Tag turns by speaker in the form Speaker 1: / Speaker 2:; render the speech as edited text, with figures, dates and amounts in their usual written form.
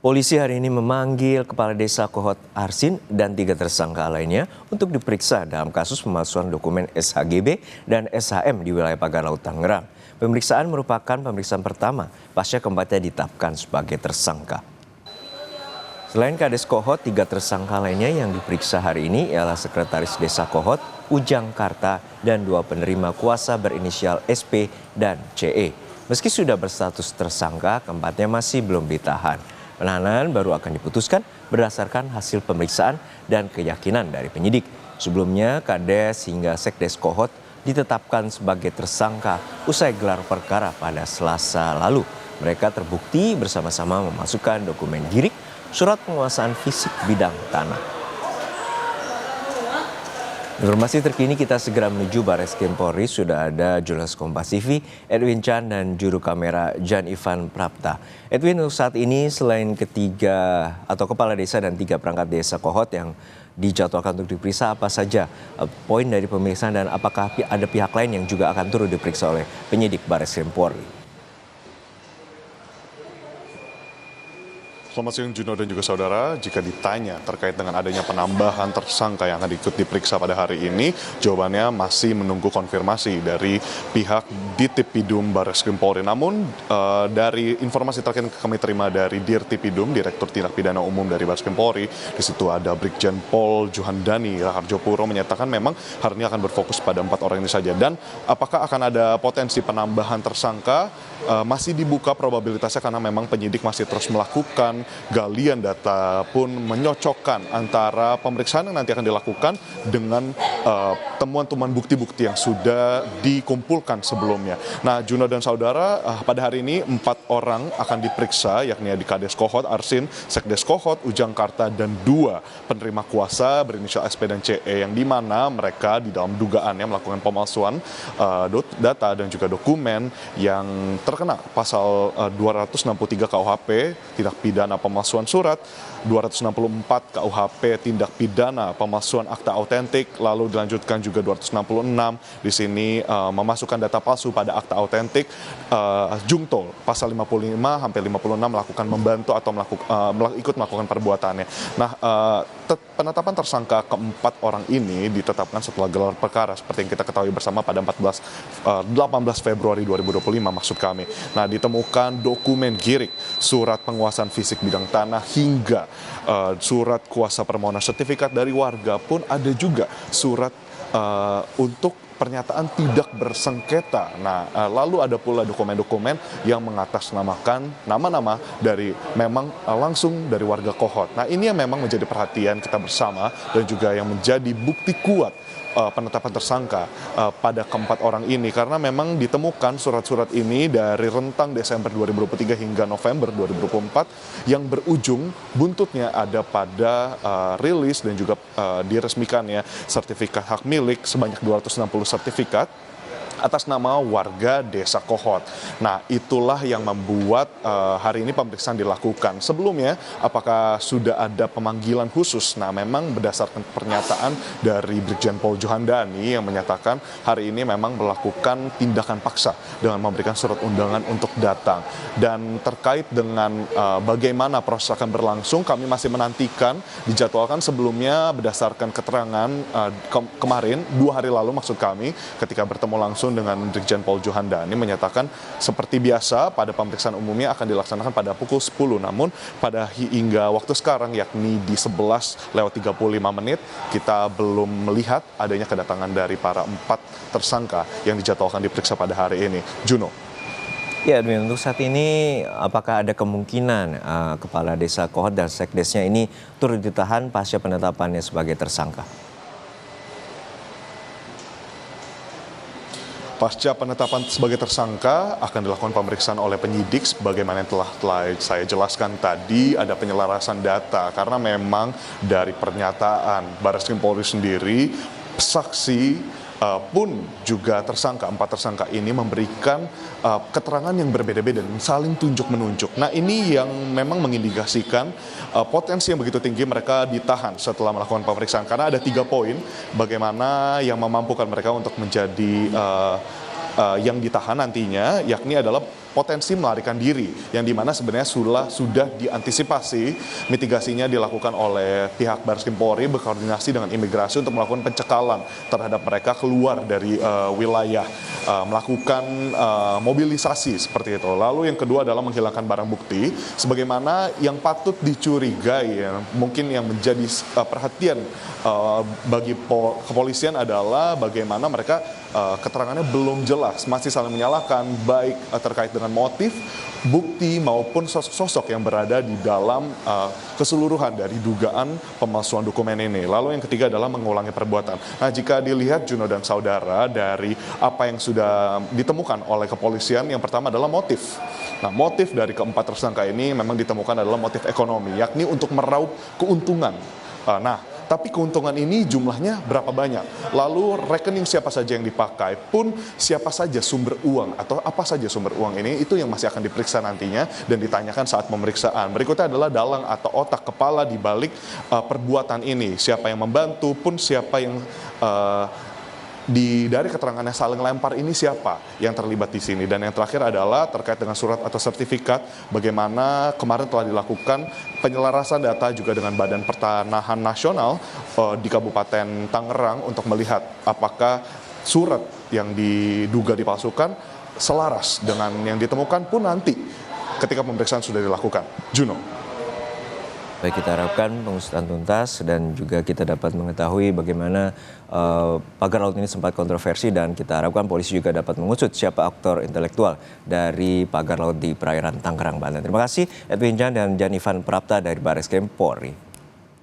Speaker 1: Polisi hari ini memanggil Kepala Desa Kohot Arsin dan 3 tersangka lainnya untuk diperiksa dalam kasus pemalsuan dokumen SHGB dan SHM di wilayah Pagar Laut Tangerang. Pemeriksaan merupakan pemeriksaan pertama pasca keempatnya ditetapkan sebagai tersangka. Selain Kades Kohot, 3 tersangka lainnya yang diperiksa hari ini ialah Sekretaris Desa Kohot, Ujang Karta, dan 2 penerima kuasa berinisial SP dan CE. Meski sudah berstatus tersangka, keempatnya masih belum ditahan. Penahanan baru akan diputuskan berdasarkan hasil pemeriksaan dan keyakinan dari penyidik. Sebelumnya, Kades hingga Sekdes Kohot ditetapkan sebagai tersangka usai gelar perkara pada Selasa lalu. Mereka terbukti bersama-sama memasukkan dokumen girik surat penguasaan fisik bidang tanah. Informasi terkini kita segera menuju Barreskrim Polri. Sudah ada jurnalis Kompas TV Edwin Chan dan juru kamera Jan Ivan Prapta. Edwin, untuk saat ini selain kepala desa dan 3 perangkat desa Kohot yang dijadwalkan untuk diperiksa, apa saja poin dari pemeriksaan dan apakah ada pihak lain yang juga akan turut diperiksa oleh penyidik Barreskrim Polri?
Speaker 2: Selamat siang Juno dan juga saudara. Jika ditanya terkait dengan adanya penambahan tersangka yang akan ikut diperiksa pada hari ini, jawabannya masih menunggu konfirmasi dari pihak Ditipidum Barreskrim Polri. Namun dari informasi terakhir yang kami terima dari Dirtipidum, Direktur Tindak Pidana Umum dari Barreskrim Polri, di situ ada Brigjen Pol Juhandani Raharjopuro menyatakan memang hari ini akan berfokus pada 4 orang ini saja. Dan apakah akan ada potensi penambahan tersangka? Masih dibuka probabilitasnya karena memang penyidik masih terus melakukan galian data pun menyocokkan antara pemeriksaan yang nanti akan dilakukan dengan temuan-temuan bukti-bukti yang sudah dikumpulkan sebelumnya. Nah, Juno dan saudara, pada hari ini 4 orang akan diperiksa, yakni di Kades Kohot Arsin, Sekdes Kohot, Ujang Karta, dan 2 penerima kuasa berinisial SP dan CE, yang dimana mereka di dalam dugaannya melakukan pemalsuan data dan juga dokumen yang terkena pasal 263 KUHP tindak pidana pemalsuan surat, 264 KUHP tindak pidana pemalsuan akta autentik, lalu dilanjutkan juga 266 di sini memasukkan data palsu pada akta autentik, jungto pasal 55 sampai 56 melakukan membantu atau ikut melakukan perbuatannya. Nah, penetapan tersangka keempat orang ini ditetapkan setelah gelar perkara seperti yang kita ketahui bersama pada 18 Februari 2025 maksud kami. Nah, ditemukan dokumen girik, surat penguasaan fisik bidang tanah, hingga surat kuasa permohonan sertifikat dari warga, pun ada juga surat untuk pernyataan tidak bersengketa. Nah, lalu ada pula dokumen-dokumen yang mengatasnamakan nama-nama dari memang langsung dari warga Kohot. Nah, ini yang memang menjadi perhatian kita bersama dan juga yang menjadi bukti kuat penetapan tersangka pada keempat orang ini, karena memang ditemukan surat-surat ini dari rentang Desember 2023 hingga November 2024 yang berujung buntutnya ada pada rilis dan juga diresmikannya sertifikat hak milik sebanyak 260 sertifikat atas nama warga Desa Kohot. Nah, itulah yang membuat hari ini pemeriksaan dilakukan. Sebelumnya, apakah sudah ada pemanggilan khusus? Nah, memang berdasarkan pernyataan dari Brigjen Pol Juhandani yang menyatakan hari ini memang melakukan tindakan paksa dengan memberikan surat undangan untuk datang. Dan terkait dengan bagaimana proses akan berlangsung, kami masih menantikan, dijadwalkan sebelumnya berdasarkan keterangan kemarin, 2 hari lalu maksud kami, ketika bertemu langsung dengan Brigjen Pol Juhandani menyatakan seperti biasa pada pemeriksaan umumnya akan dilaksanakan pada pukul 10. Namun pada hingga waktu sekarang, yakni di 11:35 kita belum melihat adanya kedatangan dari para 4 tersangka yang dijadwalkan diperiksa pada hari ini. Juno.
Speaker 1: Ya, Edwin, untuk saat ini apakah ada kemungkinan Kepala Desa Kohot dan Sekdesnya ini turut ditahan pasca penetapannya sebagai tersangka?
Speaker 2: Pasca penetapan sebagai tersangka akan dilakukan pemeriksaan oleh penyidik sebagaimana yang telah saya jelaskan tadi, ada penyelarasan data karena memang dari pernyataan Barreskrim Polri sendiri, saksi pun juga tersangka, 4 tersangka ini memberikan keterangan yang berbeda-beda dan saling tunjuk-menunjuk. Nah, ini yang memang mengindikasikan potensi yang begitu tinggi mereka ditahan setelah melakukan pemeriksaan. Karena ada 3 poin bagaimana yang memampukan mereka untuk menjadi yang ditahan nantinya, yakni adalah potensi melarikan diri, yang dimana sebenarnya sudah diantisipasi, mitigasinya dilakukan oleh pihak Baris Krim Polri berkoordinasi dengan imigrasi untuk melakukan pencekalan terhadap mereka keluar dari wilayah, melakukan mobilisasi seperti itu. Lalu yang kedua adalah menghilangkan barang bukti, sebagaimana yang patut dicurigai, ya, mungkin yang menjadi perhatian bagi kepolisian adalah bagaimana mereka keterangannya belum jelas, masih saling menyalahkan, baik terkait dengan motif, bukti maupun sosok-sosok yang berada di dalam keseluruhan dari dugaan pemalsuan dokumen ini. Lalu yang ketiga adalah mengulangi perbuatan. Nah, jika dilihat Juno dan saudara dari apa yang sudah ditemukan oleh kepolisian, yang pertama adalah motif. Nah, motif dari keempat tersangka ini memang ditemukan adalah motif ekonomi, yakni untuk meraup keuntungan. Tapi keuntungan ini jumlahnya berapa banyak? Lalu rekening siapa saja yang dipakai, pun siapa saja sumber uang atau apa saja sumber uang ini, itu yang masih akan diperiksa nantinya dan ditanyakan saat pemeriksaan. Berikutnya adalah dalang atau otak kepala di balik perbuatan ini. Siapa yang membantu, pun siapa yang dari keterangannya saling lempar ini siapa yang terlibat di sini. Dan yang terakhir adalah terkait dengan surat atau sertifikat, bagaimana kemarin telah dilakukan penyelarasan data juga dengan Badan Pertanahan Nasional di Kabupaten Tangerang untuk melihat apakah surat yang diduga dipalsukan selaras dengan yang ditemukan pun nanti ketika pemeriksaan sudah dilakukan. Juno.
Speaker 1: Baik, kita harapkan pengusutan tuntas dan juga kita dapat mengetahui bagaimana pagar laut ini sempat kontroversi, dan kita harapkan polisi juga dapat mengusut siapa aktor intelektual dari pagar laut di perairan Tangerang, Banten. Terima kasih Edwin Jan dan Jan Ivan Prapta dari Baris Krim Polri.